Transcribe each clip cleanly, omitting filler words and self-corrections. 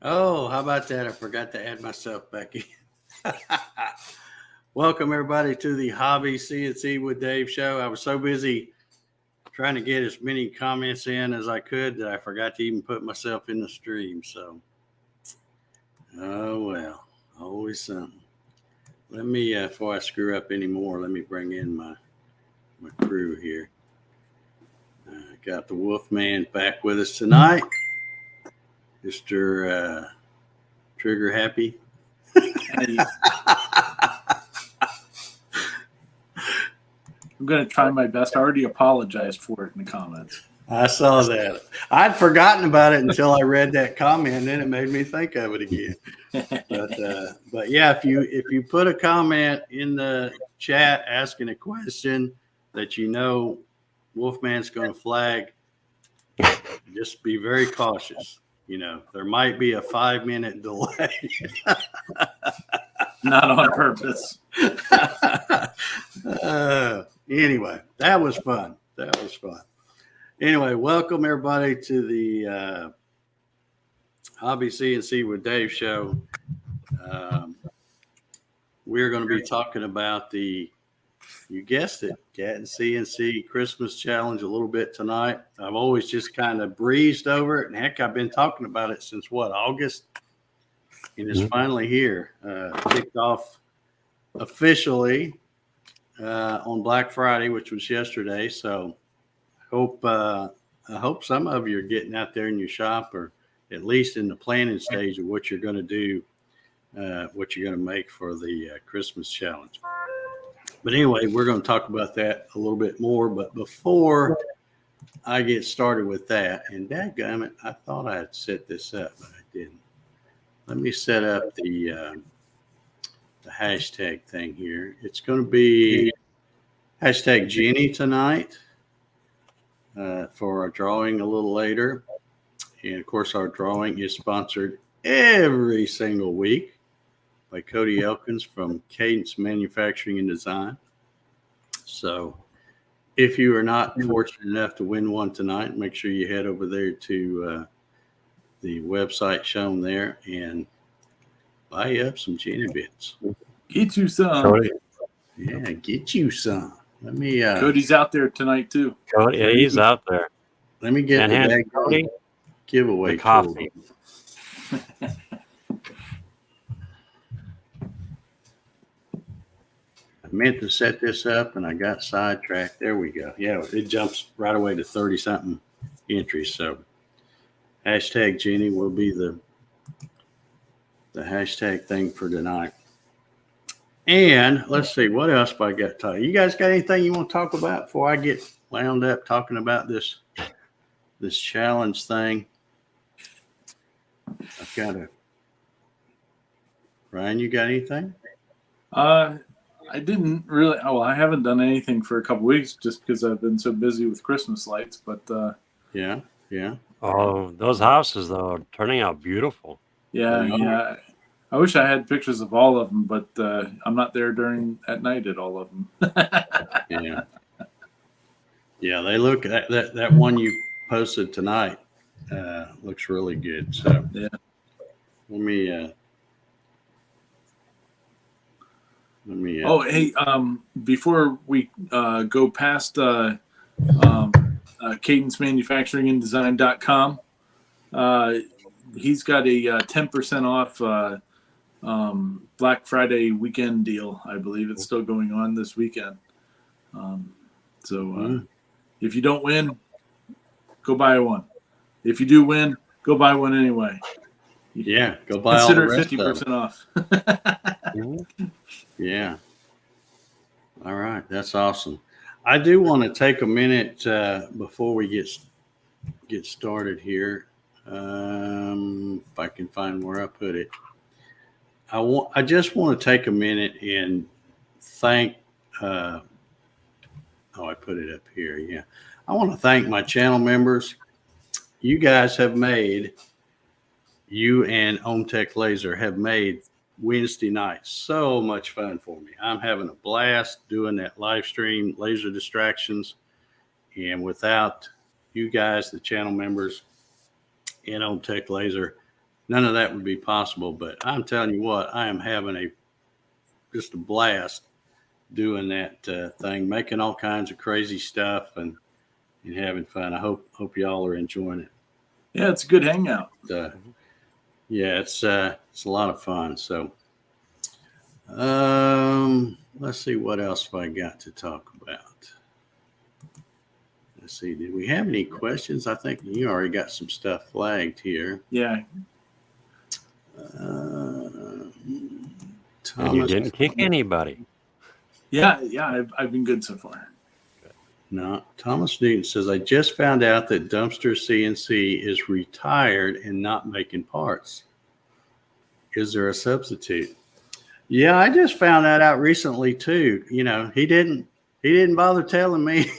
Oh, how about that? I forgot to add myself back in. Welcome, everybody, to the Hobby CNC with Dave show. I was so busy trying to get as many comments in as I could that I forgot to even put myself in the stream. So, oh well, always something. Let me, before I screw up anymore, let me bring in my crew here. Got the Wolfman back with us tonight. Mr. Trigger Happy. I'm going to try my best. I already apologized for it in the comments. I saw that. I'd forgotten about it until I read that comment, and it made me think of it again. But yeah, if you put a comment in the chat asking a question that you know Wolfman's going to flag, just be very cautious. You know, there might be a 5-minute delay. Not on purpose. Anyway, that was fun. Anyway, welcome everybody to the Hobby CNC with Dave show. We're going to be talking about you guessed it, Gatton CNC Christmas challenge a little bit tonight. I've always just kind of breezed over it, and heck, I've been talking about it since August, and it's finally here. Kicked off officially on Black Friday, which was yesterday. So I hope some of you are getting out there in your shop, or at least in the planning stage of what you're going to do, what you're going to make for the Christmas challenge. But anyway, we're going to talk about that a little bit more. But before I get started with that, and dadgummit, I thought I had set this up, but I didn't. Let me set up the hashtag thing here. It's going to be hashtag Jenny tonight for our drawing a little later. And of course, our drawing is sponsored every single week by Cody Elkins from Cadence Manufacturing and Design. So if you are not fortunate enough to win one tonight, make sure you head over there to the website shown there and buy up some Jenny bits. Get you some. Yeah, get you some. Let me. Cody's out there tonight too. Cody, yeah, he's out there. Let me get the Cody giveaway coffee. I meant to set this up and I got sidetracked. There we go. Yeah, it jumps right away to 30-something entries. So hashtag Jenny will be the hashtag thing for tonight. And let's see, what else have I got to talk? You guys got anything you want to talk about before I get wound up talking about this challenge thing? I've got to. Ryan, you got anything? I didn't really. Oh, I haven't done anything for a couple weeks just because I've been so busy with Christmas lights. But yeah. Oh, those houses though are turning out beautiful. Yeah. I wish I had pictures of all of them, but I'm not there at night at all of them. Yeah. They look that one you posted tonight looks really good. So yeah, let me. Oh, hey, before we go past Cadence Manufacturing and Design.com, he's got a 10% off Black Friday weekend deal. I believe it's still going on this weekend. If you don't win, go buy one. If you do win, go buy one anyway. Yeah, go buy Consider all the rest 50% off. Yeah. All right, that's awesome. I do want to take a minute before we get started here. If I can find where I put it, I just want to take a minute and thank. I put it up here. Yeah, I want to thank my channel members. You guys have made. You and OMTech Laser have made Wednesday night so much fun for me. I'm having a blast doing that live stream, Laser Distractions. And without you guys, the channel members, and OMTech Laser, none of that would be possible. But I'm telling you what, I am having just a blast doing that thing, making all kinds of crazy stuff and having fun. I hope y'all are enjoying it. Yeah, it's a good hangout. Yeah, it's a lot of fun. So, let's see what else have I got to talk about. Let's see. Did we have any questions? I think you already got some stuff flagged here. Yeah. And you Thomas, didn't kick anybody. Yeah. I've been good so far. no, Thomas Newton says, I just found out that Dumpster CNC is retired and not making parts. Is there a substitute? Yeah, I just found that out recently too. You know, he didn't bother telling me.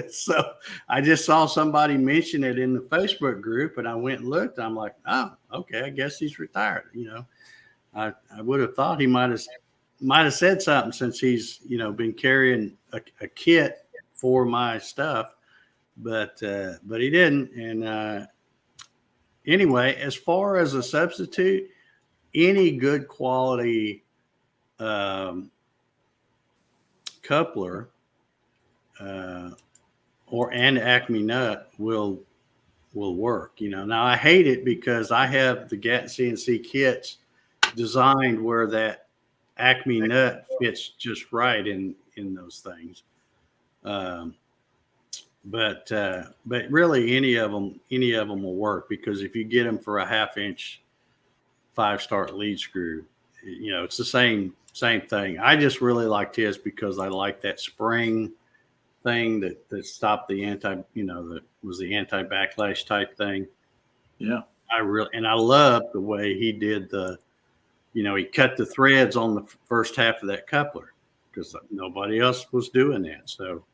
So I just saw somebody mention it in the Facebook group, and I went and looked. I'm like, oh, okay, I guess he's retired. You know, I would have thought he might have said something since he's, you know, been carrying a kit for my stuff, but he didn't. And anyway, as far as a substitute, any good quality coupler and Acme nut will work. You know, now I hate it because I have the Gatton CNC kits designed where that Acme nut fits just right in those things. But really any of them will work, because if you get them for a 1/2 inch 5-start lead screw, you know, it's the same thing. I just really liked his because I like that spring thing that stopped the that was the anti-backlash type thing. Yeah. I love the way he did he cut the threads on the first half of that coupler, because nobody else was doing that. So,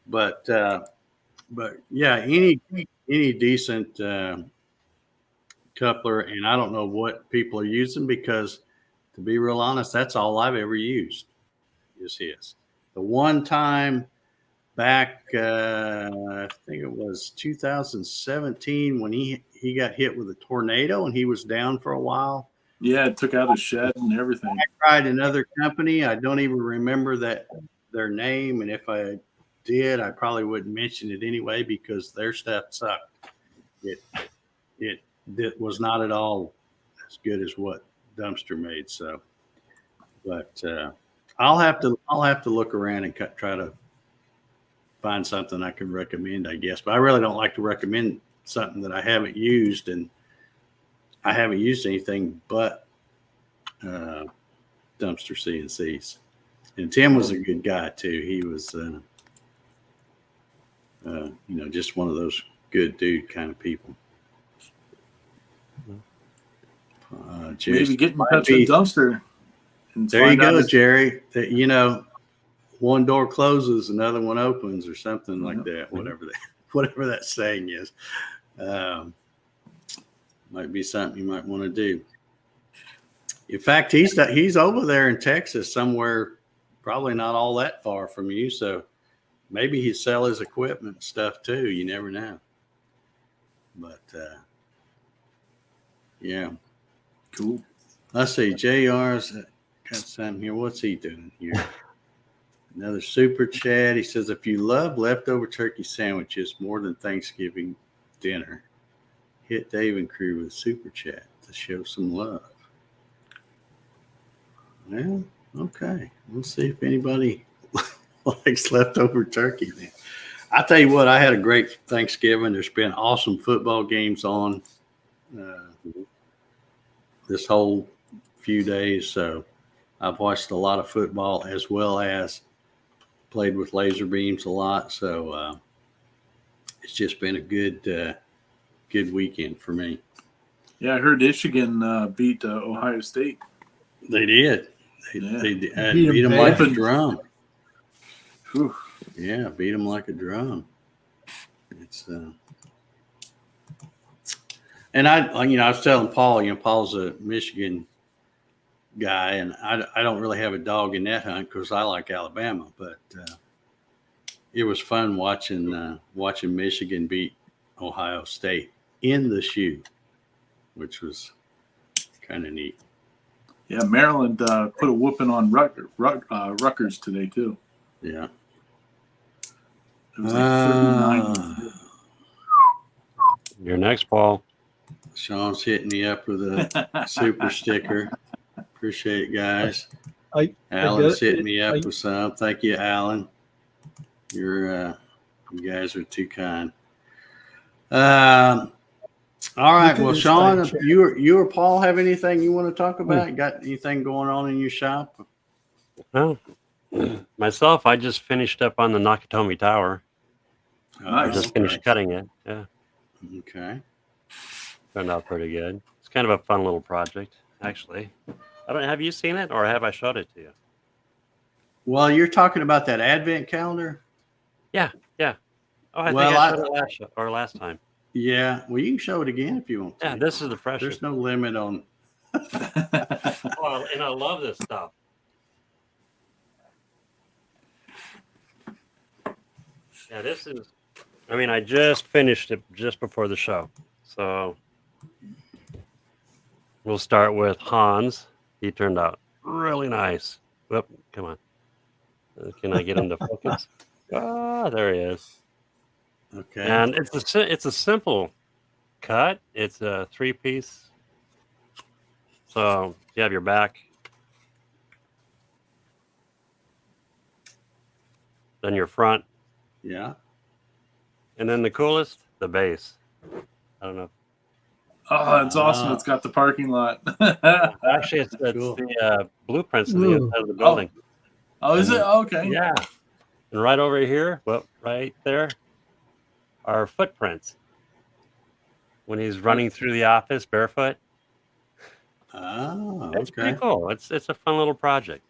but yeah, any decent coupler, and I don't know what people are using, because to be real honest, that's all I've ever used is his. The one time back, I think it was 2017, when he got hit with a tornado and he was down for a while. Yeah, it took out a shed and everything. I tried another company. I don't even remember their name, and if I did, I probably wouldn't mention it anyway, because their stuff sucked. It was not at all as good as what Dumpster made. So, but I'll have to look around and try to find something I can recommend, I guess. But I really don't like to recommend something that I haven't used, and I haven't used anything but Dumpster CNCs. And Tim was a good guy too. He was, just one of those good dude kind of people. Maybe get in touch with Dumpster. There you go, Jerry. That, one door closes, another one opens, or something like that. Whatever that saying is, might be something you might want to do. In fact, he's over there in Texas somewhere, probably not all that far from you. So maybe he'd sell his equipment stuff too. You never know. But yeah, cool. Let's see. JR's got something here. What's he doing here? Another super chat. He says, if you love leftover turkey sandwiches more than Thanksgiving dinner, hit Dave and crew with a super chat to show some love. Well, okay. We'll see if anybody likes leftover turkey then. I tell you what, I had a great Thanksgiving. There's been awesome football games on this whole few days. So I've watched a lot of football, as well as played with laser beams a lot. So it's just been a good weekend for me. Yeah, I heard Michigan beat Ohio State. They did. They beat them like a drum. Whew. Yeah, beat them like a drum. It's and I was telling Paul, Paul's a Michigan guy, and I don't really have a dog in that hunt because I like Alabama, but it was fun watching Michigan beat Ohio State in the shoe. which was kind of neat. Yeah, Maryland put a whooping on Rutgers today too. Yeah. It was like 39. You're next, Paul. Sean's hitting me up with a super sticker. Appreciate it, guys. Alan's hitting me up with some. Thank you, Alan. You guys are too kind. All right. Well, Sean, you or Paul have anything you want to talk about? Got anything going on in your shop? No. Myself, I just finished up on the Nakatomi Tower. I just finished cutting it. Yeah. Okay. Turned out pretty good. It's kind of a fun little project, actually. Have you seen it, or have I showed it to you? Well, you're talking about that Advent calendar? Yeah. Oh, I think I showed it last time. Yeah. Well, you can show it again if you want to. Yeah, this is the freshest. There's no limit on. Well, and I love this stuff. Yeah, this is. I mean, I just finished it just before the show, so we'll start with Hans. He turned out really nice. Whoop, come on. Can I get him to focus? There he is. Okay. And it's a simple cut. It's a 3-piece. So you have your back, then your front, Yeah. and then the coolest, the base. I don't know. Oh, it's awesome! It's got the parking lot. Actually, it's Cool. the blueprints of the inside of the building. Oh, is it? Okay. Yeah. And right over here, well, right there, are footprints. When he's running through the office barefoot. Oh, It's pretty cool. It's a fun little project.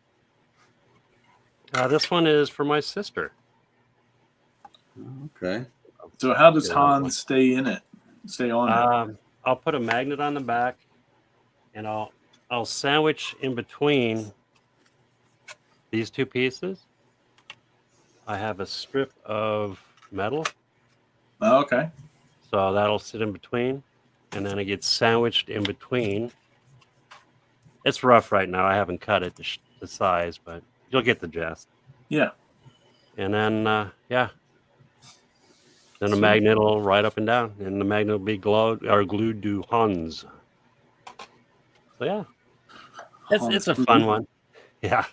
This one is for my sister. Okay. So how does Hans stay in it? Stay on it? I'll put a magnet on the back, and I'll sandwich in between these two pieces. I have a strip of metal. Oh, okay. So that'll sit in between, and then it gets sandwiched in between. It's rough right now. I haven't cut it the size, but you'll get the gist. Yeah. And then, then the magnet will ride up and down, and the magnet will be glued to Hans. So yeah, it's a fun one. Yeah,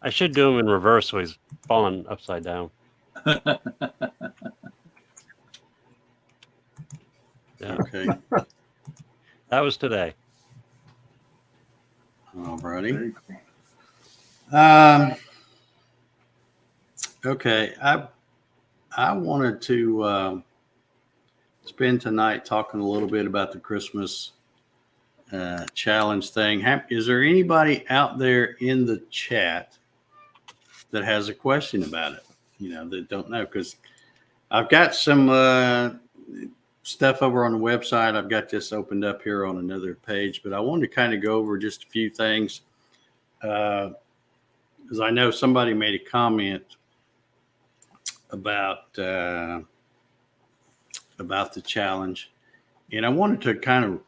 I should do him in reverse so he's falling upside down. Yeah. Okay. That was today. Alrighty. Very cool. Okay. I wanted to spend tonight talking a little bit about the Christmas challenge thing. Is there anybody out there in the chat that has a question about it? That don't know, because I've got some stuff over on the website. I've got this opened up here on another page, but I wanted to kind of go over just a few things. Because I know somebody made a comment about the challenge, and I wanted to kind of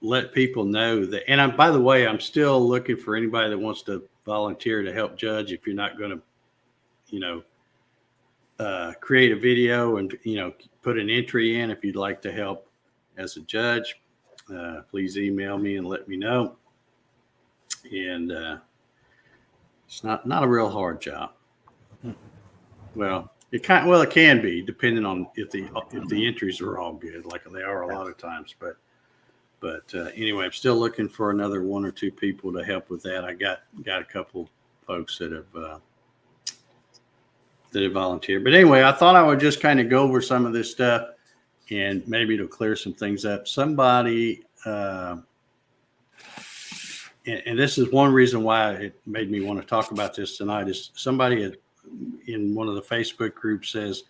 let people know that. And by the way, I'm still looking for anybody that wants to volunteer to help judge. If you're not going to, create a video and put an entry in, if you'd like to help as a judge, please email me and let me know. And it's not a real hard job. Well, it can be, depending on if the entries are all good, like they are a lot of times. But anyway, I'm still looking for another 1 or 2 people to help with that. I got a couple folks that have volunteered. But anyway, I thought I would just kind of go over some of this stuff, and maybe it'll clear some things up. Somebody, and this is one reason why it made me want to talk about this tonight, is somebody in one of the Facebook groups says,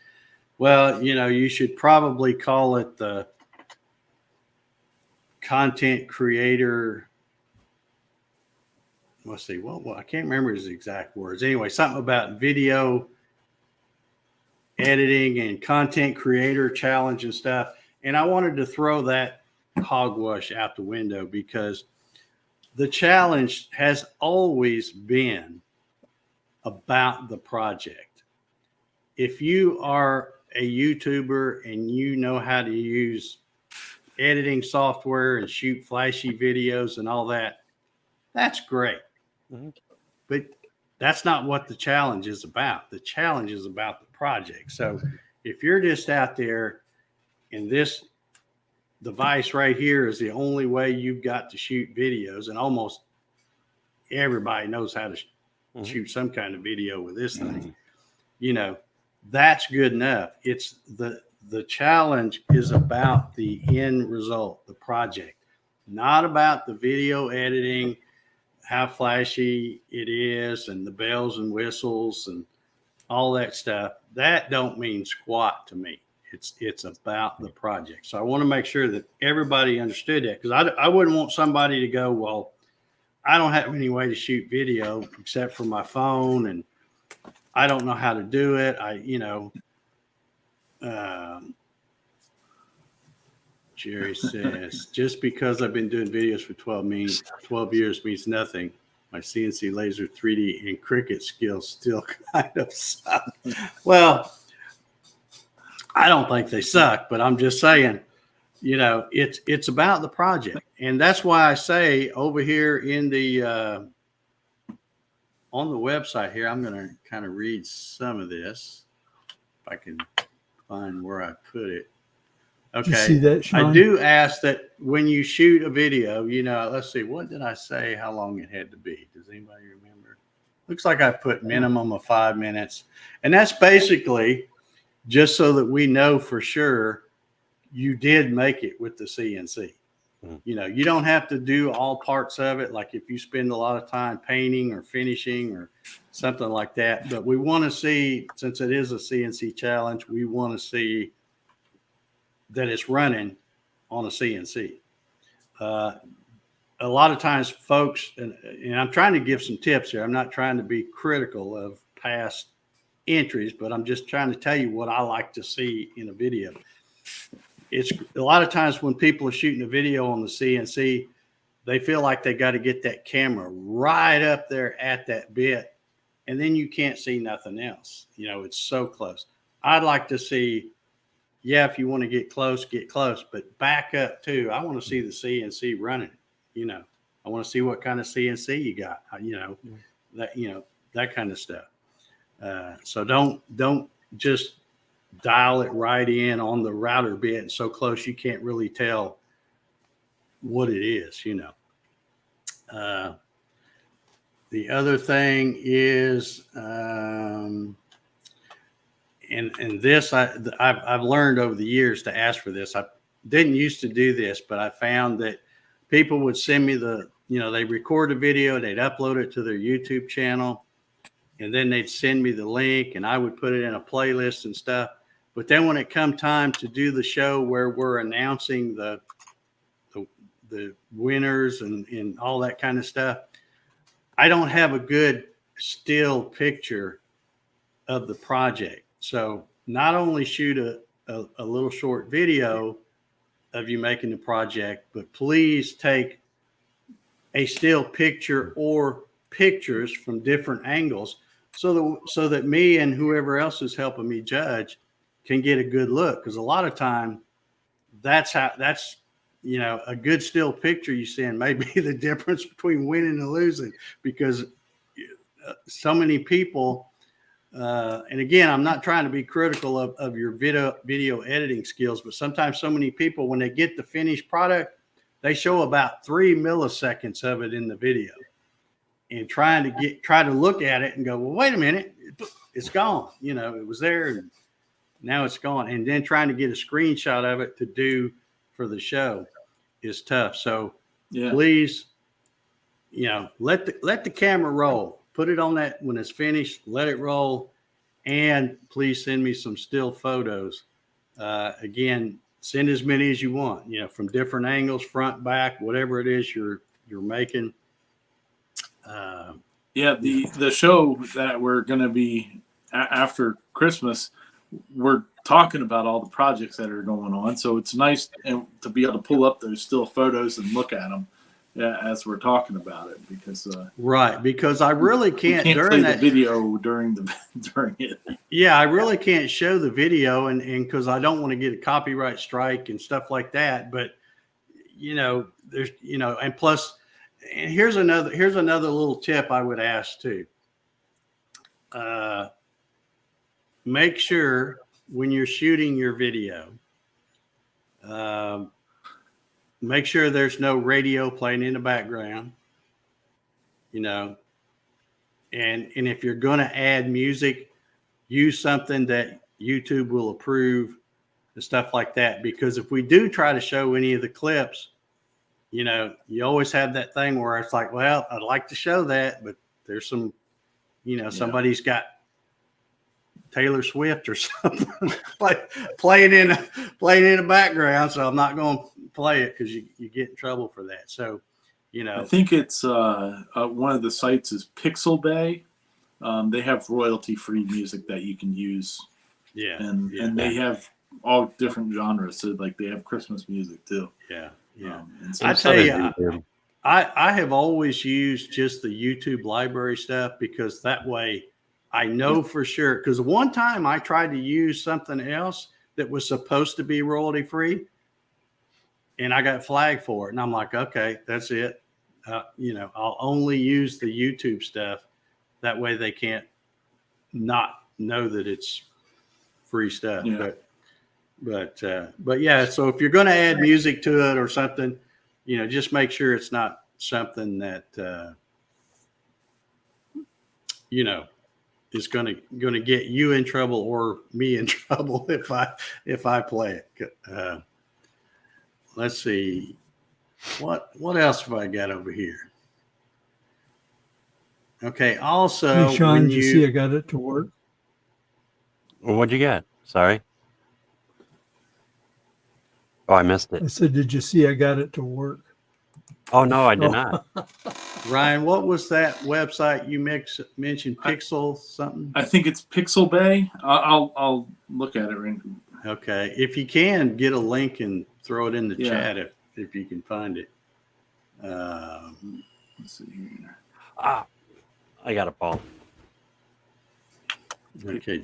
well, you should probably call it the content creator. Let's see. Well, I can't remember his exact words. Anyway, something about video editing and content creator challenge and stuff. And I wanted to throw that hogwash out the window, because the challenge has always been about the project. If you are a YouTuber and you know how to use editing software and shoot flashy videos and all that, that's great. Mhm. But that's not what the challenge is about. The challenge is about the project. So if you're just out there and this device right here is the only way you've got to shoot videos, and almost everybody knows how to shoot some kind of video with this thing, you know, that's good enough. It's the challenge is about the end result, the project, not about the video editing, how flashy it is, and the bells and whistles and all that stuff. That don't mean squat to me. It's about the project. So I want to make sure that everybody understood that, because I wouldn't want somebody to go, well, I don't have any way to shoot video except for my phone, and I don't know how to do it. Jerry says, just because I've been doing videos for 12 years means nothing. My CNC laser 3D and Cricut skills still kind of suck. Well, I don't think they suck, but I'm just saying, you know, it's about the project. And that's why I say over here in the on the website here, I'm going to kind of read some of this if I can find where I put it. Okay. Did you see that, Sean? I do ask that when you shoot a video, you know, let's see, what did I say how long it had to be? Does anybody remember? Looks like I put minimum of 5 minutes. And that's basically just so that we know for sure you did make it with the CNC. You know, you don't have to do all parts of it. Like if you spend a lot of time painting or finishing or something like that. But we want to see, since it is a CNC challenge, we want to see that it's running on a CNC. A lot of times folks, and I'm trying to give some tips here. I'm not trying to be critical of past entries, but I'm just trying to tell you what I like to see in a video. It's a lot of times when people are shooting a video on the CNC, they feel like they got to get that camera right up there at that bit, and then you can't see nothing else. You know, it's so close. I'd like to see, yeah, if you want to get close, but back up too. I want to see the CNC running. You know, I want to see what kind of CNC you got. You know, that kind of stuff. So don't just dial it right in on the router bit so close you can't really tell what it is, you know. The other thing is, and this I've learned over the years to ask for this. I didn't used to do this, but I found that people would send me they record a video, they'd upload it to their YouTube channel, and then they'd send me the link, and I would put it in a playlist and stuff. But then when it come time to do the show where we're announcing the winners and all that kind of stuff, I don't have a good still picture of the project. So not only shoot a little short video of you making the project, but please take a still picture or pictures from different angles so that me and whoever else is helping me judge can get a good look. Because a lot of time that's you know, a good still picture you send may be the difference between winning and losing, because so many people, and again, I'm not trying to be critical of your video editing skills, but sometimes so many people, when they get the finished product, they show about 3 milliseconds of it in the video, and try to look at it and go, well, wait a minute, it's gone. You know, it was there and now it's gone. And then trying to get a screenshot of it to do for the show is tough. So please, you know, let the camera roll. Put it on that when it's finished. Let it roll, and please send me some still photos. Again, send as many as you want. You know, from different angles, front, back, whatever it is you're making. The show that we're going to be after Christmas, we're talking about all the projects that are going on. So it's nice to be able to pull up those still photos and look at them as we're talking about it, because right, because I really can't play during the that video during it. Yeah, I really can't show the video, and because I don't want to get a copyright strike and stuff like that. But there's and plus, and here's another little tip I would ask too. Make sure when you're shooting your video, make sure there's no radio playing in the background. And if you're going to add music, use something that YouTube will approve and stuff like that. Because if we do try to show any of the clips, you always have that thing where it's like, well, I'd like to show that, but there's some, somebody's got Taylor Swift or something like playing in the background. So I'm not going to play it because you get in trouble for that. So, I think it's one of the sites is Pixel Bay. They have royalty-free music that you can use. Yeah. And they have all different genres. So like they have Christmas music too. Yeah. Yeah. So I tell you, I have always used just the YouTube library stuff, because that way I know for sure. Because one time I tried to use something else that was supposed to be royalty-free, and I got flagged for it. And I'm like, okay, that's it. I'll only use the YouTube stuff. That way they can't not know that it's free stuff. Yeah. But yeah, so if you're going to add music to it or something, just make sure it's not something that, is going to get you in trouble or me in trouble if I play it. Let's see. What else have I got over here? Okay. Also, Hey, Sean, did you see I got it to work? Well, what'd you get? Sorry. Oh, I missed I it. said, did you see I got it to work? Oh, no, I did not. Ryan, what was that website you mentioned? Pixel something? I think it's Pixel Bay. I'll look at it right now. Okay. If you can, get a link and throw it in the chat if you can find it. Let's see here. I got it, Paul. Okay.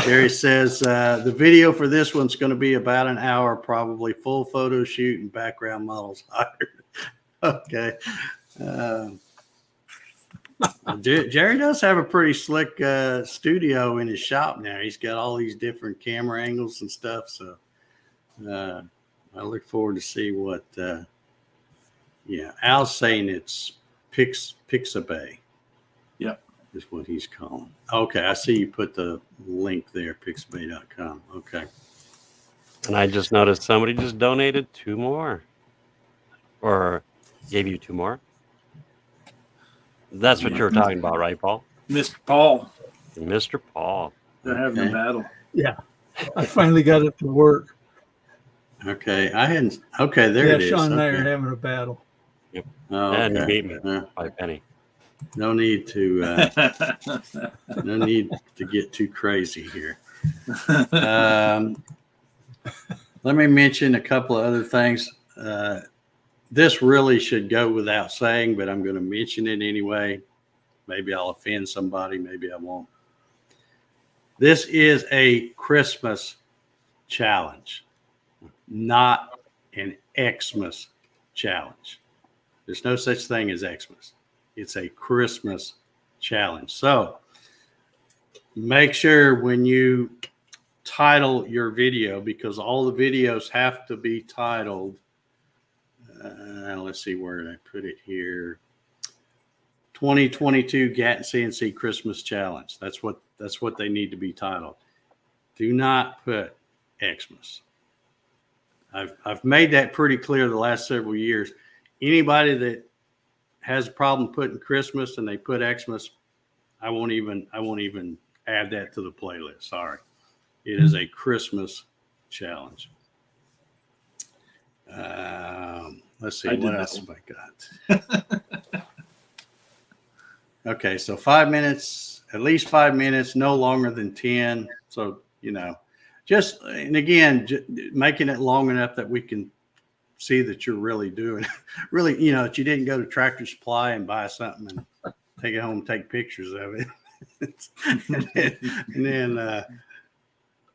Jerry says the video for this one's going to be about an hour, probably full photo shoot and background models hired. Okay. Jerry does have a pretty slick studio in his shop now. He's got all these different camera angles and stuff. So I look forward to see what. Al's saying it's Pixabay. Yep. Is what he's calling. Okay, I see you put the link there, pixabay.com. Okay. And I just noticed somebody just donated 2 more. Or gave you 2 more. That's what you're talking about, right, Paul? Mr. Paul. Mr. Paul. They're having a battle. Yeah, I finally got it to work. Okay, I hadn't. Okay, there it is. Sean and I Okay. are having a battle. Yep. Oh, And you okay. beat me by a penny. No need to get too crazy here. Let me mention a couple of other things. This really should go without saying, but I'm going to mention it anyway. Maybe I'll offend somebody, maybe I won't. This is a Christmas challenge, not an Xmas challenge. There's no such thing as Xmas. It's a Christmas challenge. So make sure when you title your video, because all the videos have to be titled. Let's see where did I put it here. 2022 Gatton CNC Christmas Challenge. That's what they need to be titled. Do not put Xmas. I've made that pretty clear the last several years. Anybody that has a problem putting Christmas and they put Xmas, I won't even add that to the playlist. Sorry. It is a Christmas challenge. Let's see, what else have I got? Okay, so 5 minutes, at least 5 minutes, no longer than 10. So, just, and again, making it long enough that we can see that you're really doing it. Really, that you didn't go to Tractor Supply and buy something and take it home and take pictures of it.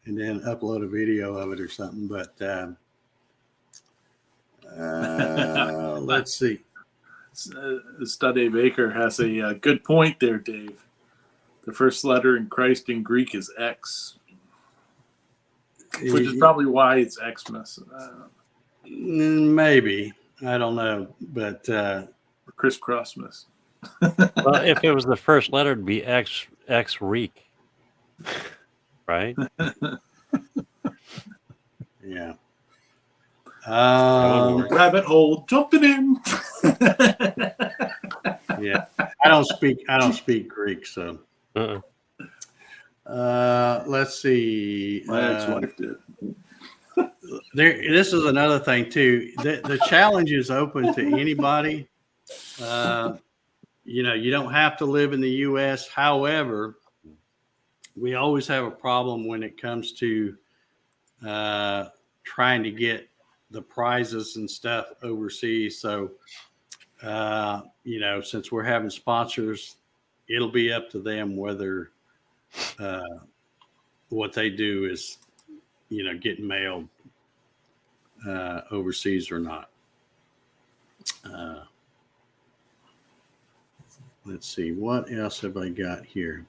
and then upload a video of it or something. But let's see. Study Baker has a good point there, Dave. The first letter in Christ in Greek is X, which is probably why it's Xmas. Maybe. I don't know. But Christmas. Well, if it was the first letter, it'd be X Reek, right? Yeah. Rabbit hole, jumping in. Yeah. I don't speak Greek, so. Let's see. My ex-wife did. This is another thing too. The challenge is open to anybody. You don't have to live in the U.S. However, we always have a problem when it comes to trying to get the prizes and stuff overseas. So, since we're having sponsors, it'll be up to them whether what they do is, getting mailed overseas or not. Let's see, what else have I got here?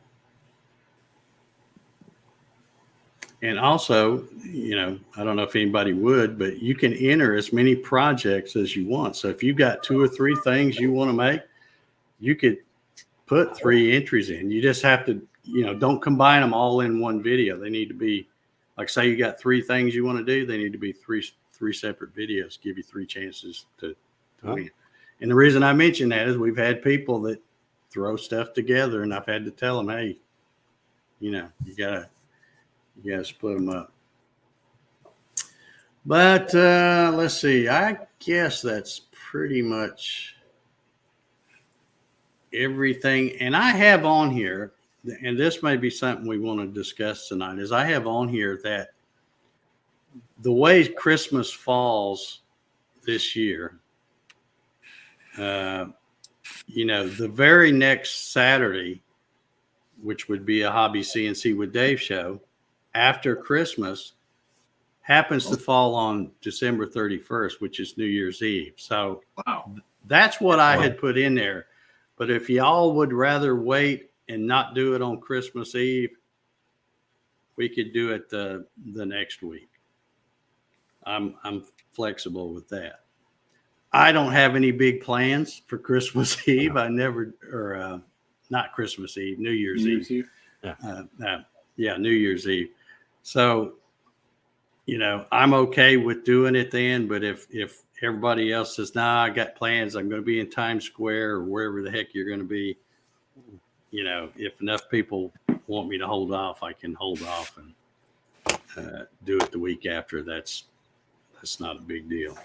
And also, I don't know if anybody would, but you can enter as many projects as you want. So if you've got 2 or 3 things you want to make, you could put 3 entries in. You just have to, don't combine them all in one video. They need to be, like, say you got 3 things you want to do, they need to be three separate videos, give you 3 chances to win. And the reason I mention that is we've had people that throw stuff together, and I've had to tell them, hey, you gotta split them up. But let's see. I guess that's pretty much everything. And I have on here, and this may be something we want to discuss tonight, is I have on here that the way Christmas falls this year, the very next Saturday, which would be a Hobby CNC with Dave show, after Christmas, happens to fall on December 31st, which is New Year's Eve. So that's what I had put in there. But if y'all would rather wait and not do it on Christmas Eve, we could do it the next week. I'm flexible with that. I don't have any big plans for Christmas Eve. I never, or not Christmas Eve, New Year's Eve. Yeah, New Year's Eve. So, I'm okay with doing it then. But if everybody else says, nah, I got plans, I'm going to be in Times Square or wherever the heck you're going to be, if enough people want me to hold off, I can hold off and do it the week after. That's not a big deal.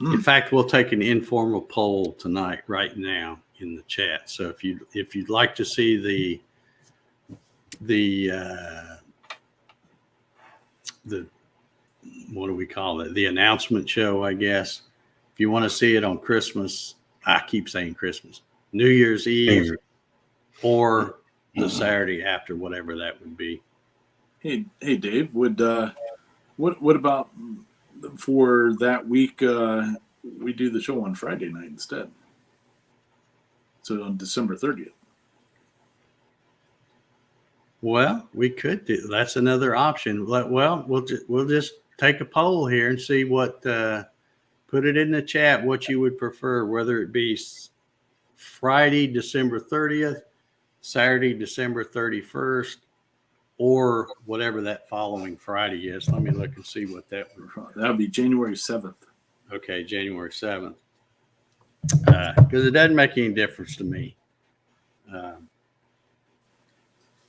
In fact, we'll take an informal poll tonight, right now, in the chat. So if you'd like to see the what do we call it? The announcement show, I guess. If you want to see it on Christmas, I keep saying Christmas, New Year's Eve, or the Saturday after, whatever that would be. Hey, Dave, what about for that week? We do the show on Friday night instead. So on December 30th. Well, we could do. That's another option. Well, we'll just take a poll here and see what. Put it in the chat what you would prefer, whether it be Friday, December 30th, Saturday, December 31st, or whatever that following Friday is. Let me look and see what that would. That would be January 7th. Okay, January 7th. Because it doesn't make any difference to me.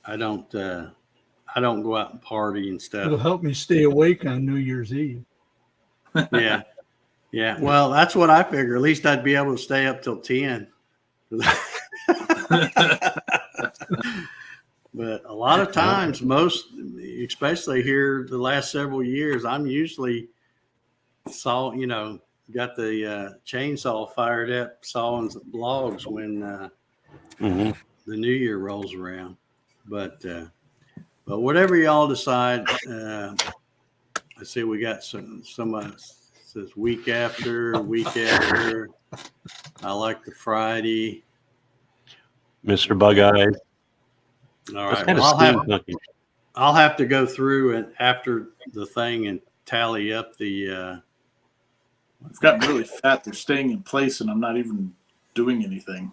I don't go out and party and stuff. It'll help me stay awake on New Year's Eve. Yeah. Yeah. Well, that's what I figure. At least I'd be able to stay up till 10. But a lot of times, especially here the last several years, I'm usually got the chainsaw fired up, sawing logs when Mm-hmm. the new year rolls around. But whatever y'all decide, I see we got some says week after. I like the Friday. Mr. Bug Eyes. All That's right. kind Well, of steampunky. I'll have to go through and after the thing and tally up the. I've gotten really fat. They're staying in place, and I'm not even doing anything.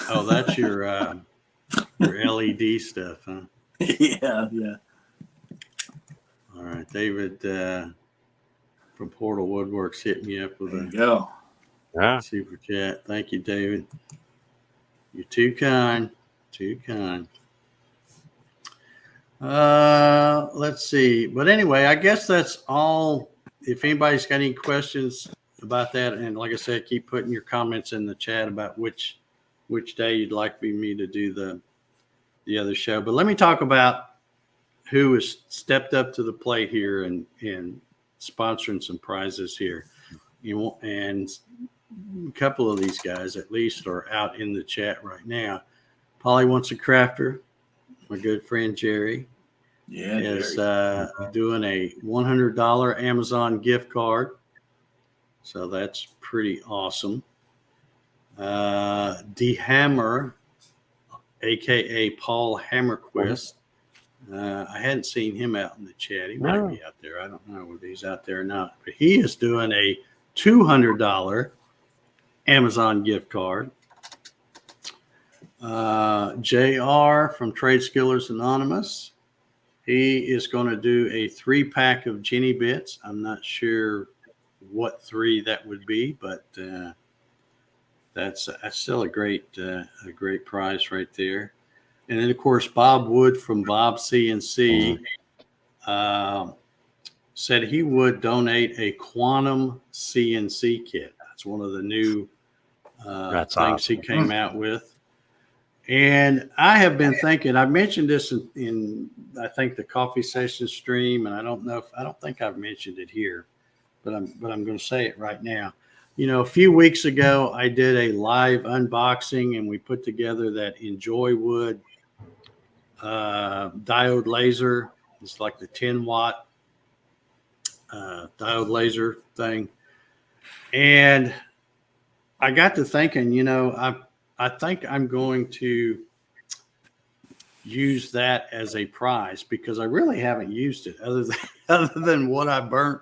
Oh, that's your LED stuff, huh? Yeah. All right, David from Portal Woodworks hit me up with There you a go. Yeah. super chat. Thank you, David. You're too kind. Too kind. Let's see. But anyway, I guess that's all. If anybody's got any questions about that, and like I said, keep putting your comments in the chat about which day you'd like me to do the other show. But let me talk about who has stepped up to the plate here and sponsoring some prizes here. And a couple of these guys at least are out in the chat right now. Polly Wants a Crafter, my good friend Jerry, is doing a $100 Amazon gift card. So that's pretty awesome. D Hammer, aka Paul Hammerquist. I hadn't seen him out in the chat. He might be out there. I don't know whether he's out there or not. But he is doing a $200 Amazon gift card. JR from Trade Skillers Anonymous. He is going to do a 3-pack of Jenny bits. I'm not sure what 3 that would be, but that's still a great prize right there. And then, of course, Bob Wood from Bob CNC said he would donate a Quantum CNC kit. That's one of the new things awesome. He came out with. And I have been thinking, I mentioned this in I think the coffee session stream, and I don't think I've mentioned it here, but I'm going to say it right now. You know, a few weeks ago, I did a live unboxing, and we put together that Enjoy Wood diode laser. It's like the 10-watt diode laser thing. And I got to thinking, you know, I think I'm going to use that as a prize because I really haven't used it other than what I burnt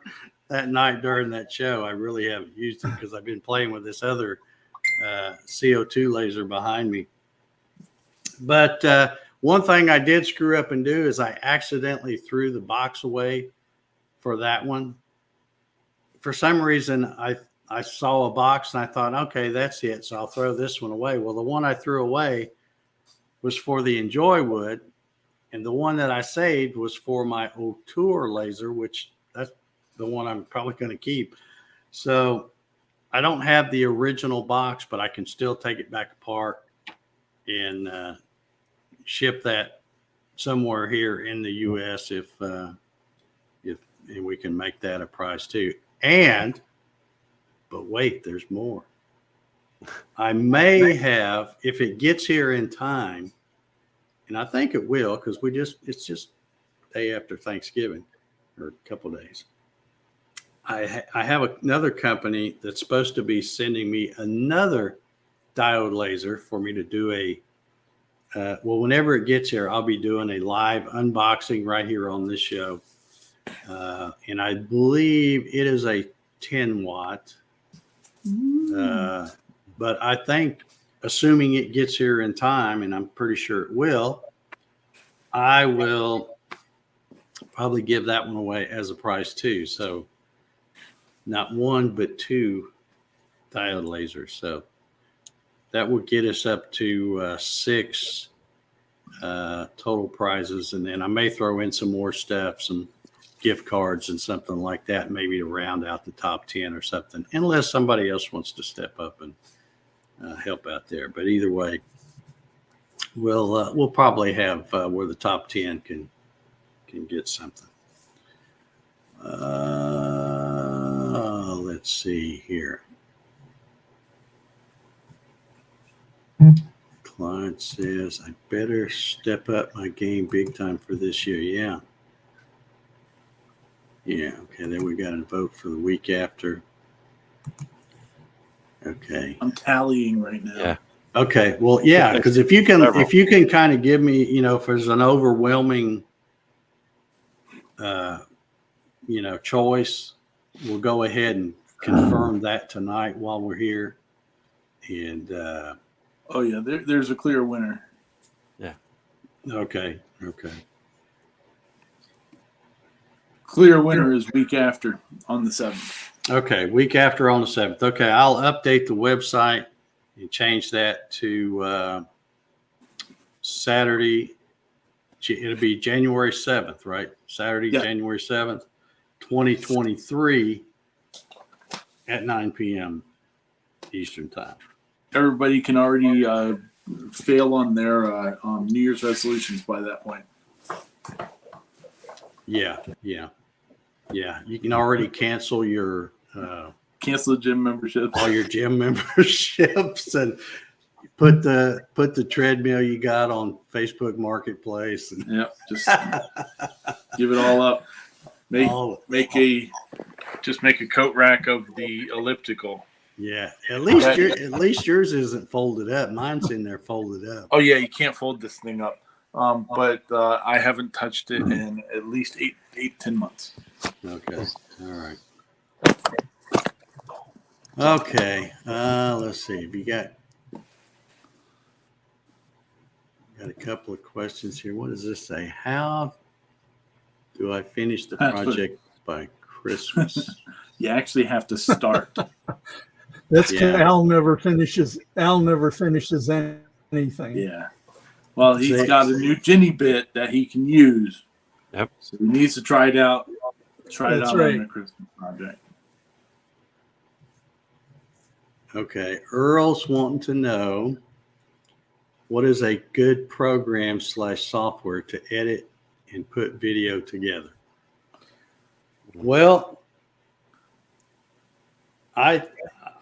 that night during that show. I really haven't used it because I've been playing with this other CO2 laser behind me. But one thing I did screw up and do is I accidentally threw the box away for that one. For some reason, I saw a box and I thought, okay, that's it. So I'll throw this one away. Well, the one I threw away was for the Enjoy Wood. And the one that I saved was for my O'Toole laser, which that's the one I'm probably going to keep. So I don't have the original box, but I can still take it back apart and ship that somewhere here in the U.S. if we can make that a prize too. But wait, there's more. I may have, if it gets here in time, and I think it will, because it's just day after Thanksgiving or a couple of days. I have another company that's supposed to be sending me another diode laser for me to do whenever it gets here, I'll be doing a live unboxing right here on this show. And I believe it is a 10-watt. But I think, assuming it gets here in time, and I'm pretty sure it will, I will probably give that one away as a prize too. So not 1, but 2 diode lasers. So that will get us up to 6 total prizes. And then I may throw in some more stuff, some gift cards and something like that, maybe to round out the top 10 or something, unless somebody else wants to step up and help out there. But either way, we'll probably have where the top 10 can get something. Let's see here. Client says I better step up my game big time for this year. Yeah. Okay. Then we got a vote for the week after. Okay. I'm tallying right now. Yeah. Okay. Well, yeah, because if you can kind of give me, if there's an overwhelming, choice, we'll go ahead and confirm that tonight while we're here. And Oh yeah, there's a clear winner. Yeah. Okay. Clear winner is week after on the 7th. Okay, week after on the 7th. Okay, I'll update the website and change that to Saturday. It'll be January 7th, right? Saturday, Yeah. January 7th, 2023 at 9 p.m. Eastern time. Everybody can already fail on their New Year's resolutions by that point. Yeah. You can already cancel your Cancel the gym membership. all your gym memberships and put the treadmill you got on Facebook Marketplace. Yep, just give it all up. Make a coat rack of the elliptical. Yeah, at least yours isn't folded up. Mine's in there folded up. Oh yeah, you can't fold this thing up. But I haven't touched it in at least 10 months. Okay, all right. Okay, let's see. We got a couple of questions here. What does this say? How do I finish the project by Christmas? You actually have to start. That's because Al never finishes anything. Yeah. Well, he's got a new Ginny bit that he can use. Yep. So he needs to try it out. That's On right. the Christmas project. Okay, Earl's wanting to know what is a good program / software to edit and put video together. Well, I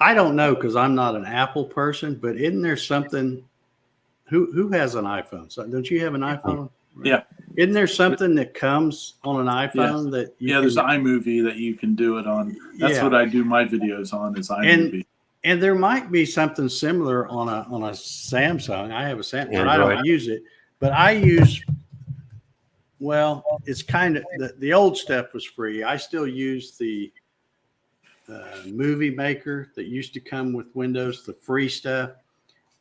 don't know because I'm not an Apple person, but isn't there something? Who has an iPhone? So don't you have an iPhone? Yeah. Isn't there something that comes on an iPhone that you there's iMovie that you can do it on. That's what I do my videos on is iMovie. And there might be something similar on a Samsung. I have a Samsung, but I Android. don't use it. But I use, well, it's kind of the old stuff was free. I still use the Movie Maker that used to come with Windows, the free stuff,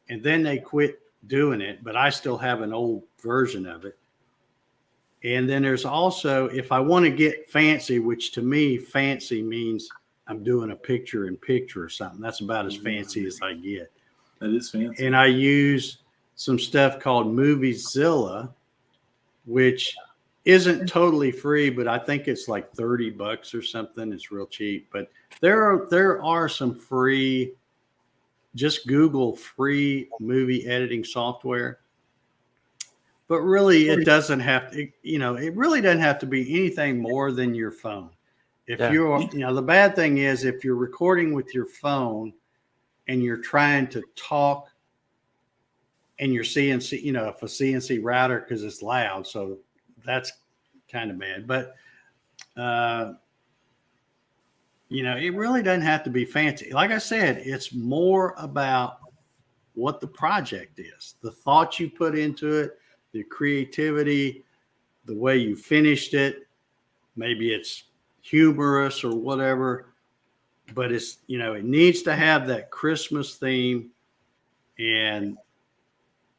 and then they quit doing it. But I still have an old version of it. And then there's also, if I want to get fancy, which to me, fancy means I'm doing a picture-in-picture or something. That's about as fancy as I get. That is fancy. And I use some stuff called Moviezilla, which isn't totally free, but I think it's like $30 or something. It's real cheap. But there are some free, just Google free movie editing software. But really, it doesn't have to, it really doesn't have to be anything more than your phone. If you're, the bad thing is if you're recording with your phone and you're trying to talk and your CNC, if a CNC router, because it's loud, so that's kind of bad. But, it really doesn't have to be fancy. Like I said, it's more about what the project is, the thought you put into it, the creativity, the way you finished it. Maybe it's humorous or whatever, but it's, it needs to have that Christmas theme. And,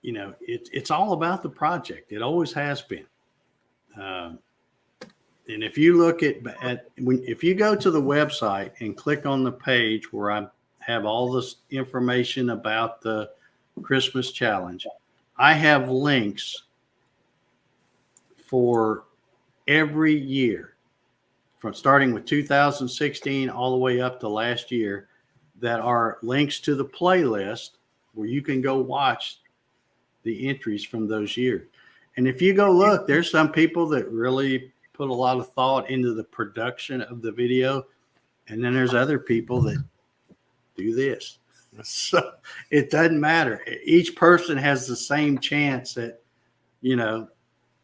it's all about the project. It always has been. And if you look if you go to the website and click on the page where I have all this information about the Christmas challenge, I have links for every year, from starting with 2016 all the way up to last year, that are links to the playlist where you can go watch the entries from those years. And if you go look, there's some people that really put a lot of thought into the production of the video. And then there's other people that do this. So it doesn't matter. Each person has the same chance at, you know,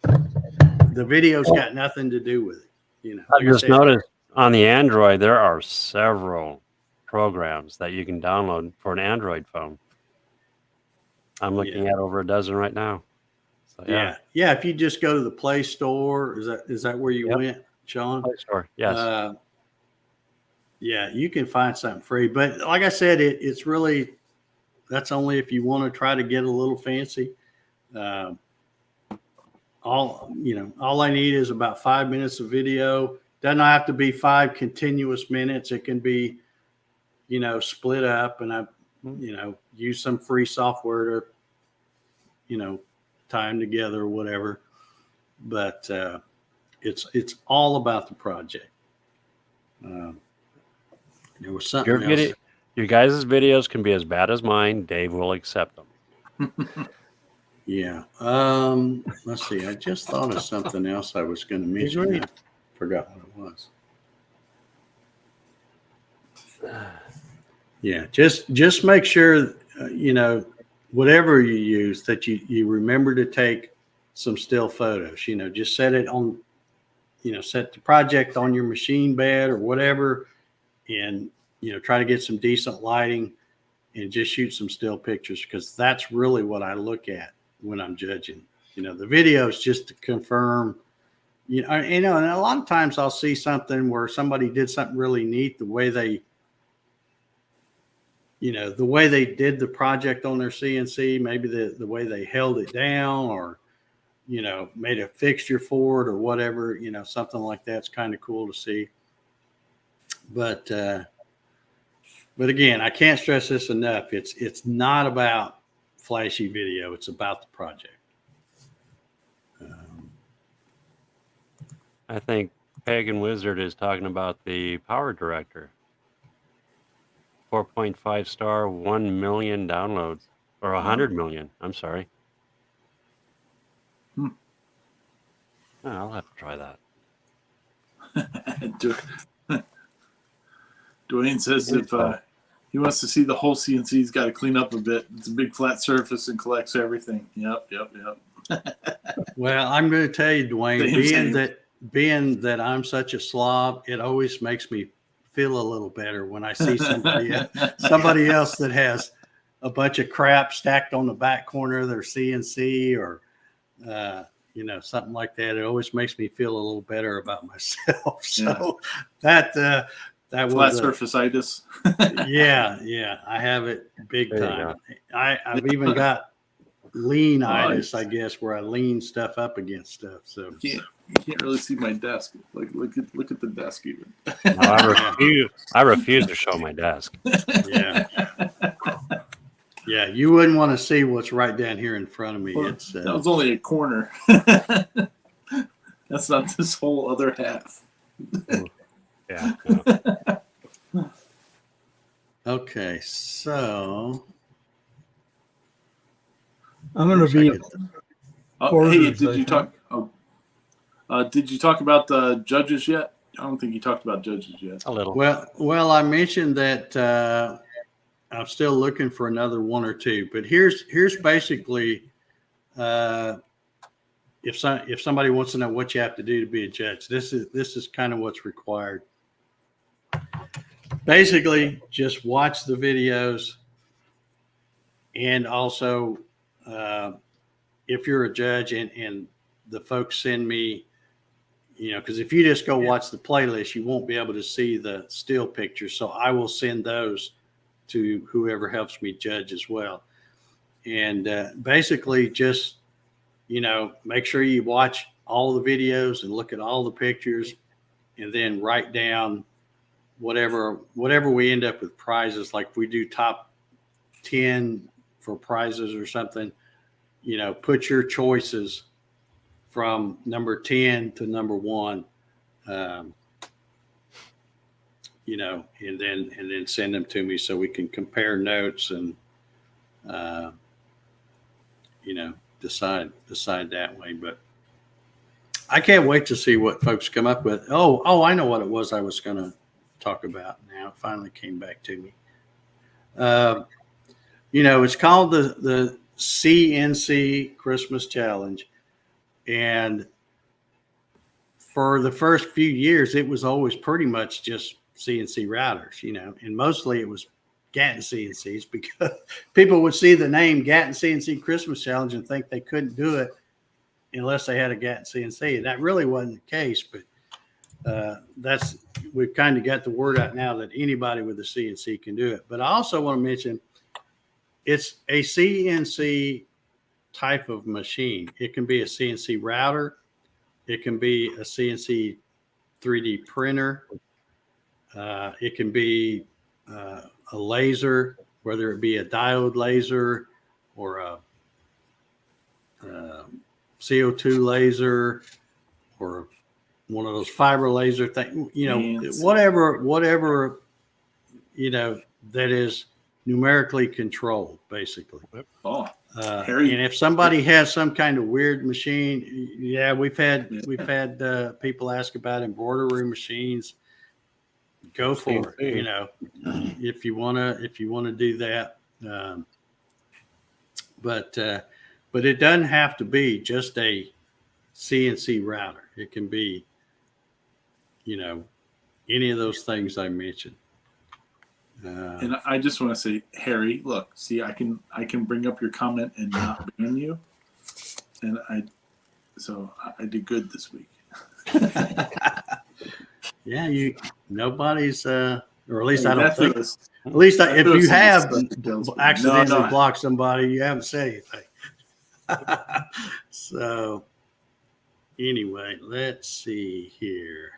the video's got nothing to do with it. You know, I just noticed on the Android, there are several programs that you can download for an Android phone. I'm looking at over a dozen right now. So, yeah. If you just go to the Play Store, is that where you went, Sean? Play Store, yes. Yeah, you can find something free. But like I said, it's really, that's only if you want to try to get a little fancy. All I need is about 5 minutes of video. Doesn't have to be 5 continuous minutes. It can be, split up, and I, use some free software to, tie them together or whatever. But it's all about the project. There was something else. Your guys' videos can be as bad as mine. Dave will accept them. Yeah. Let's see. I just thought of something else I was going to mention. I forgot what it was. Yeah. Just make sure, whatever you use, that you remember to take some still photos. Just set it on, set the project on your machine bed or whatever, and, try to get some decent lighting and just shoot some still pictures, because that's really what I look at when I'm judging. The video is just to confirm, and a lot of times I'll see something where somebody did something really neat, the way they did the project on their CNC, maybe the way they held it down, or, made a fixture for it or whatever, something like that's kind of cool to see. But again, I can't stress this enough. It's not about flashy video. It's about the project. I think Pagan Wizard is talking about the Power Director. 4.5 star, 1 million downloads, or 100 million. I'm sorry. Oh, I'll have to try that. Dwayne says if he wants to see the whole CNC, he's got to clean up a bit. It's a big flat surface and collects everything. Yep. Well, I'm going to tell you, Dwayne, being that I'm such a slob, it always makes me feel a little better when I see somebody else that has a bunch of crap stacked on the back corner of their CNC, or something like that. It always makes me feel a little better about myself. So that was flat surface-itis. yeah, I have it big time. I've even got lean-itis, I guess, where I lean stuff up against stuff. So you can't really see my desk. Like look at the desk even. No, I refuse to show my desk. Yeah, you wouldn't want to see what's right down here in front of me. Well, that was only a corner. That's not this whole other half. Yeah. No. Okay, so I'm going to be. Hey, did you talk? Did you talk about the judges yet? I don't think you talked about judges yet. A little. Well, I mentioned that I'm still looking for another one or two. But here's basically, if somebody wants to know what you have to do to be a judge, this is kind of what's required. Basically, just watch the videos, and also if you're a judge and the folks send me, because if you just go watch the playlist, you won't be able to see the still pictures. So I will send those to whoever helps me judge as well. And basically just, make sure you watch all the videos and look at all the pictures, and then write down whatever we end up with prizes. Like if we do top 10 for prizes or something, put your choices from number 10 to number 1, and then send them to me so we can compare notes and, decide that way. But I can't wait to see what folks come up with. Oh, I know what it was I was going to talk about now. It finally came back to me. It's called the CNC Christmas Challenge. And for the first few years, it was always pretty much just CNC routers, and mostly it was Gatton CNCs, because people would see the name Gatton CNC Christmas Challenge and think they couldn't do it unless they had a Gatton CNC. And that really wasn't the case, but we've kind of got the word out now that anybody with a CNC can do it. But I also want to mention it's a CNC type of machine. It can be a CNC router. It can be a CNC 3D printer. It can be a laser, whether it be a diode laser or a CO2 laser or one of those fiber laser things, whatever, that is numerically controlled, basically. Oh, and if somebody has some kind of weird machine, we've had people ask about embroidery machines. Go for it. If you want to do that. But it doesn't have to be just a CNC router. It can be, any of those things I mentioned. And I just want to say, Harry, look, see, I can bring up your comment and not ban you. And I did good this week. Yeah, nobody's, or at least I don't That's think. us. At least if you have accidentally No. blocked somebody, you haven't said anything. So anyway, let's see here.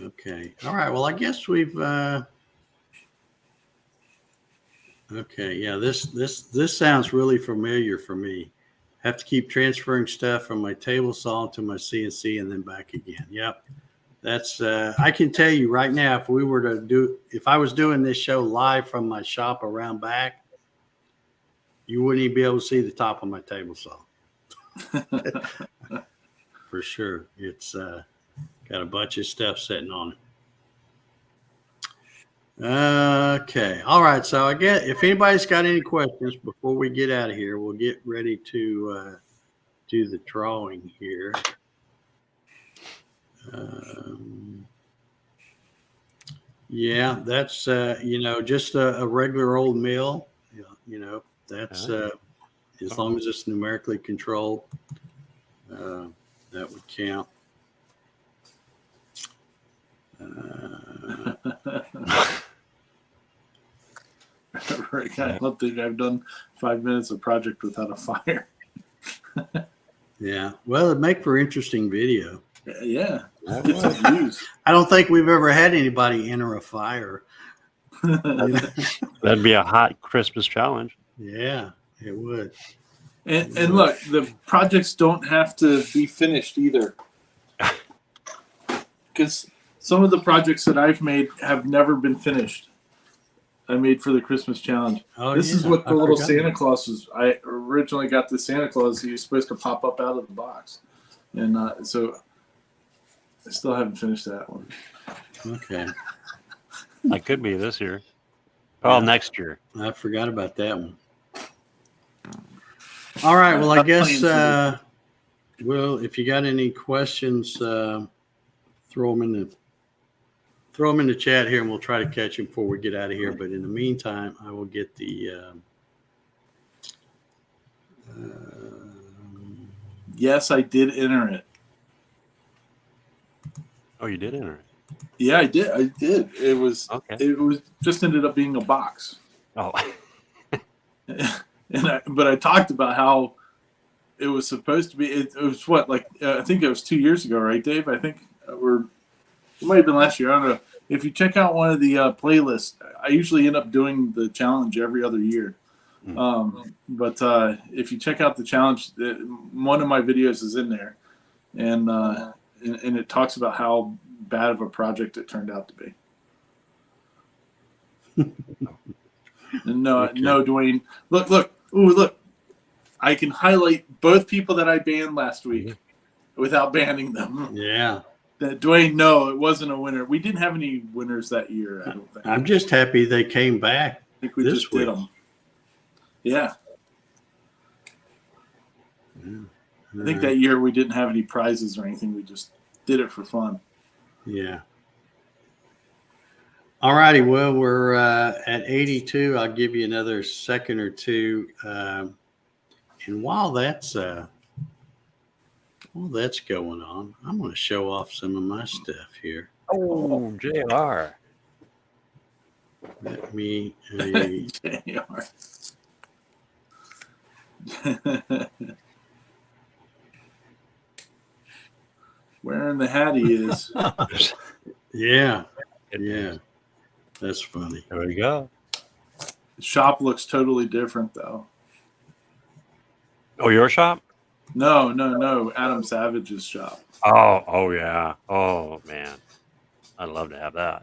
Okay. All right. Well, I guess we've. Okay. Yeah. This sounds really familiar for me. Have to keep transferring stuff from my table saw to my CNC and then back again. Yep. That's. I can tell you right now, if I was doing this show live from my shop around back, you wouldn't even be able to see the top of my table saw. For sure. It's got a bunch of stuff sitting on it. Okay. All right. So I guess if anybody's got any questions before we get out of here, we'll get ready to do the drawing here. Yeah, that's just a regular old mill. That's as long as it's numerically controlled, that would count. Rick, I don't think I've done 5 minutes of project without a fire. Yeah, well, it'd make for interesting video. Yeah, get some views. I don't think we've ever had anybody enter a fire. That'd be a hot Christmas challenge. Yeah, it would. And look, the projects don't have to be finished either. Because some of the projects that I've made have never been finished. I made for the Christmas challenge. Oh, this is yeah, what the I little forgot Santa that. Claus was. I originally got the Santa Claus. He was supposed to pop up out of the box. And so I still haven't finished that one. Okay. That could be this year. Oh, next year. I forgot about that one. All right. Well, I guess, if you got any questions, throw them in the chat here and we'll try to catch them before we get out of here. But in the meantime, I will get the, Yes, I did enter it. Oh, you did enter it. Yeah, I did. It was Okay. It was just ended up being a box. Oh, But I talked about how it was supposed to be. It was what, like I think it was 2 years ago, right, Dave? I think it might have been last year. I don't know. If you check out one of the playlists, I usually end up doing the challenge every other year. But if you check out the challenge, one of my videos is in there, and it talks about how bad of a project it turned out to be. And no, Dwayne. Look. Ooh, look. I can highlight both people that I banned last week without banning them. Yeah. That Dwayne, no, it wasn't a winner. We didn't have any winners that year, I don't think. I'm just happy they came back. I think we this just did week. them. Yeah. I think that year we didn't have any prizes or anything. We just did it for fun. Yeah. All righty. Well, we're at 82. I'll give you another second or two. And while that's going on, I'm going to show off some of my stuff here. Oh, JR. Let me. JR. Wearing the hat he is. Yeah. Yeah. That's funny. There we go. The shop looks totally different, though. Oh, your shop? No. Adam Savage's shop. Oh, yeah. Oh, man. I'd love to have that.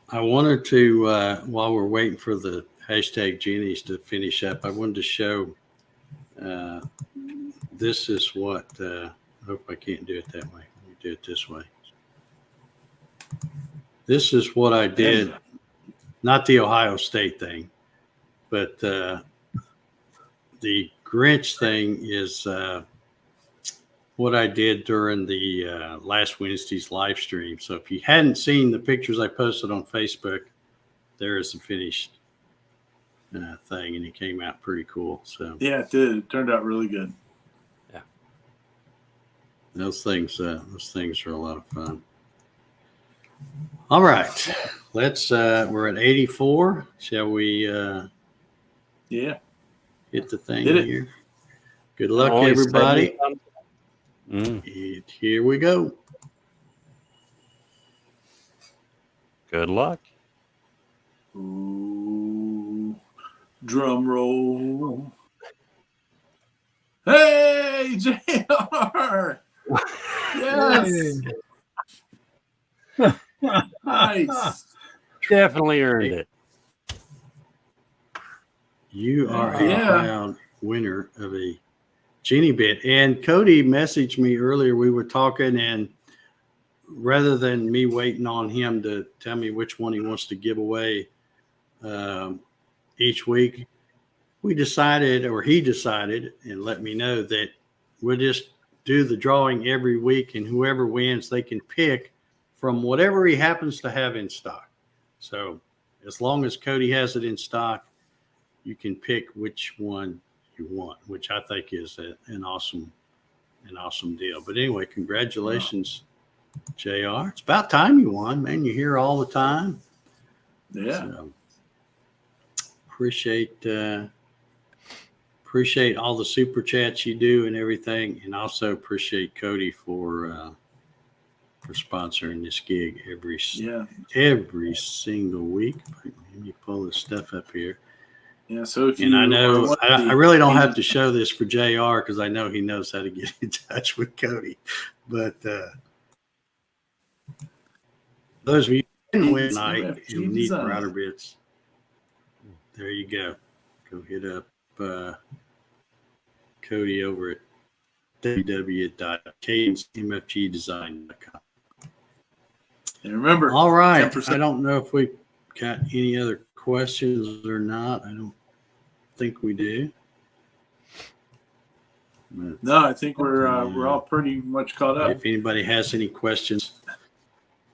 I wanted to, while we're waiting for the hashtag Genies to finish up, I wanted to show this is what, I hope I can't do it that way. Let me do it this way. This is what I did, not the Ohio State thing, but the Grinch thing is what I did during the last Wednesday's live stream. So if you hadn't seen the pictures I posted on Facebook, there is the finished thing, and it came out pretty cool. So Yeah, it did. It turned out really good. Yeah. Those things are a lot of fun. All right, let's. We're at 84. Shall we? Yeah. Hit the thing Did it. here. Good luck, Only everybody. 70. And here we go. Good luck. Ooh, drum roll. Hey, JR! Yes! Nice. Definitely earned it. You are a Yeah. proud winner of a Genie bit. And Cody messaged me earlier. We were talking, and rather than me waiting on him to tell me which one he wants to give away each week, he decided, and let me know that we'll just do the drawing every week, and whoever wins, they can pick from whatever he happens to have in stock. So as long as Cody has it in stock, you can pick which one you want, which I think is an awesome deal. But anyway, congratulations, JR. It's about time you won, man. You're here all the time. Yeah. So, appreciate all the super chats you do and everything, and also appreciate Cody for sponsoring this gig every single week. Let me pull this stuff up here. Yeah. So if And I know I really don't have to show this for JR because I know he knows how to get in touch with Cody. But those of you who didn't win tonight and need router bits, there you go. Go hit up Cody over at www.kmfgdesign.com. And remember, All right. 10%. I don't know if we got any other questions or not. I don't think we do. But No, I think we're all pretty much caught up. if anybody has any questions,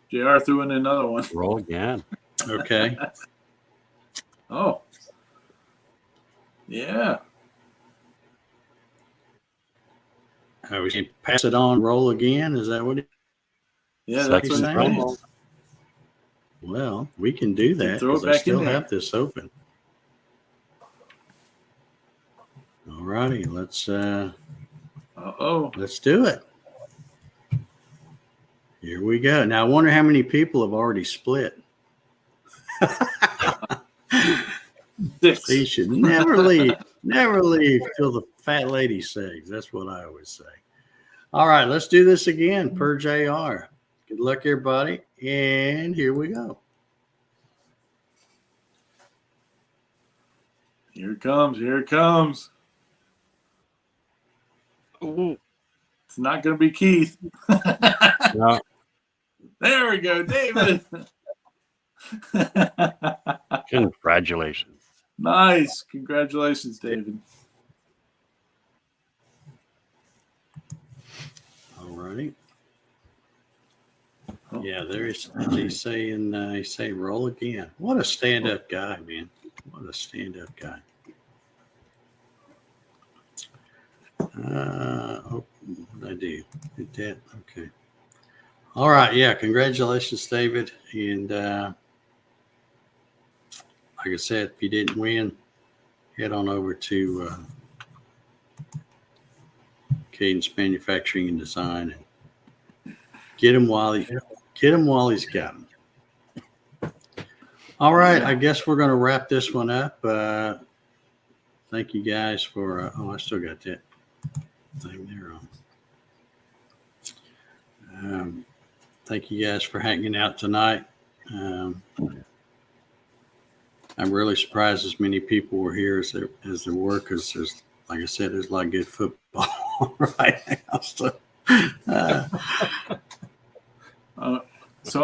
JR threw in another one. Roll again. okay. Oh. Yeah. I was going to pass it on, roll again. Is that what it Yeah, Second that's what roll. it means. Well, we can do that Throw it because I back in still there. have this open. All righty, let's do it. Here we go. Now I wonder how many people have already split. 6. So you should never leave till the fat lady sings. That's what I always say. All right, let's do this again per JR. Good luck, everybody. And here we go. Here it comes. Here it comes. Ooh. It's not going to be Keith. No. There we go, David. Congratulations. Nice. Congratulations, David. All right. Oh. Yeah, he's saying roll again. What a stand-up guy, man. What a stand-up guy. What did I do? Did that? Okay. All right. Yeah. Congratulations, David. And like I said, if you didn't win, head on over to Cadence Manufacturing and Design and get him while he's got him. All right. I guess we're going to wrap this one up. Thank you guys for. I still got that thing there on. Thank you guys for hanging out tonight. I'm really surprised as many people were here as there were, because there's, like I said, there's a lot of good football right now. So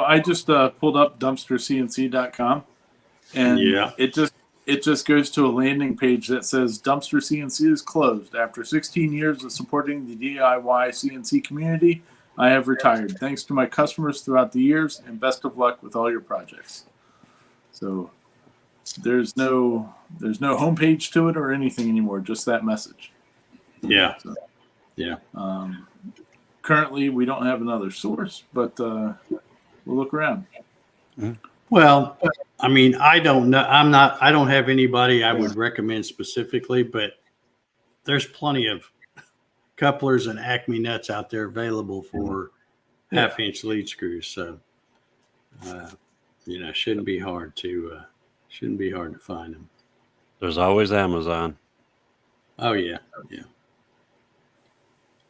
I just pulled up dumpstercnc.com, and it just goes to a landing page that says Dumpster CNC is closed. After 16 years of supporting the DIY CNC community, I have retired. Thanks to my customers throughout the years, and best of luck with all your projects. So there's no homepage to it or anything anymore, just that message. Yeah. So, yeah. Currently, we don't have another source, but we'll look around. Well, I mean, I don't know. I don't have anybody I would recommend specifically, but there's plenty of couplers and Acme nuts out there available for half-inch lead screws. So, shouldn't be hard to find them. There's always Amazon. Oh yeah. Yeah.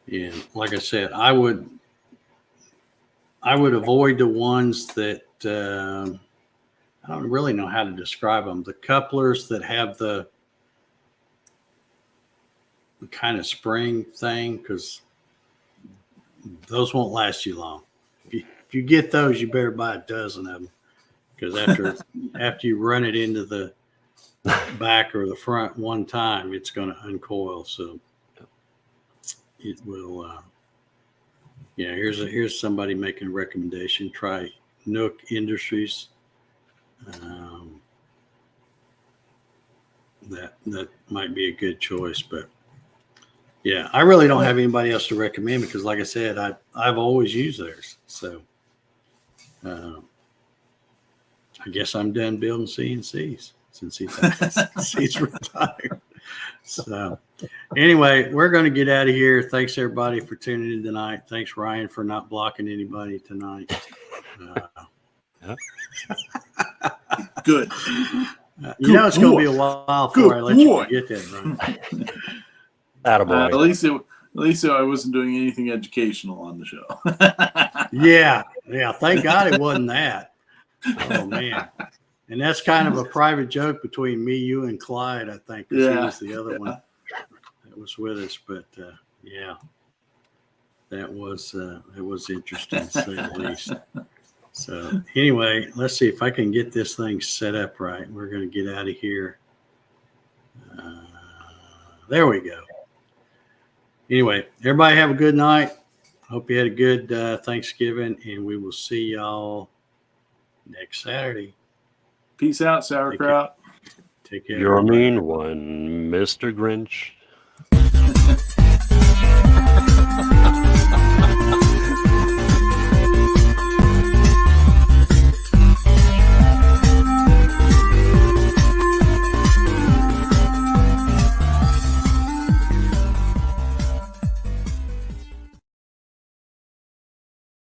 Yeah. Like I said, I would avoid the ones that, I don't really know how to describe them. The couplers that have the kind of spring thing, because those won't last you long. If you get those, you better buy a dozen of them, because after you run it into the back or the front one time, it's going to uncoil. So it will. Here's somebody making a recommendation. Try Nook Industries. That might be a good choice, but yeah, I really don't have anybody else to recommend, because like I said, I've always used theirs. So I guess I'm done building CNCs since he's retired. So anyway, we're going to get out of here. Thanks everybody for tuning in tonight. Thanks Ryan for not blocking anybody tonight. Good. It's going to be a while before I let you get that, Ryan. Attaboy. At least I wasn't doing anything educational on the show. Yeah. Thank God it wasn't that. Oh man. And that's kind of a private joke between me, you, and Clyde, I think. He was the other one that was with us. But that was interesting, to say the least. So anyway, let's see if I can get this thing set up right. We're going to get out of here. There we go. Anyway, everybody have a good night. Hope you had a good Thanksgiving, and we will see y'all next Saturday. Peace out, sauerkraut. Take care. You're a mean one, Mr. Grinch.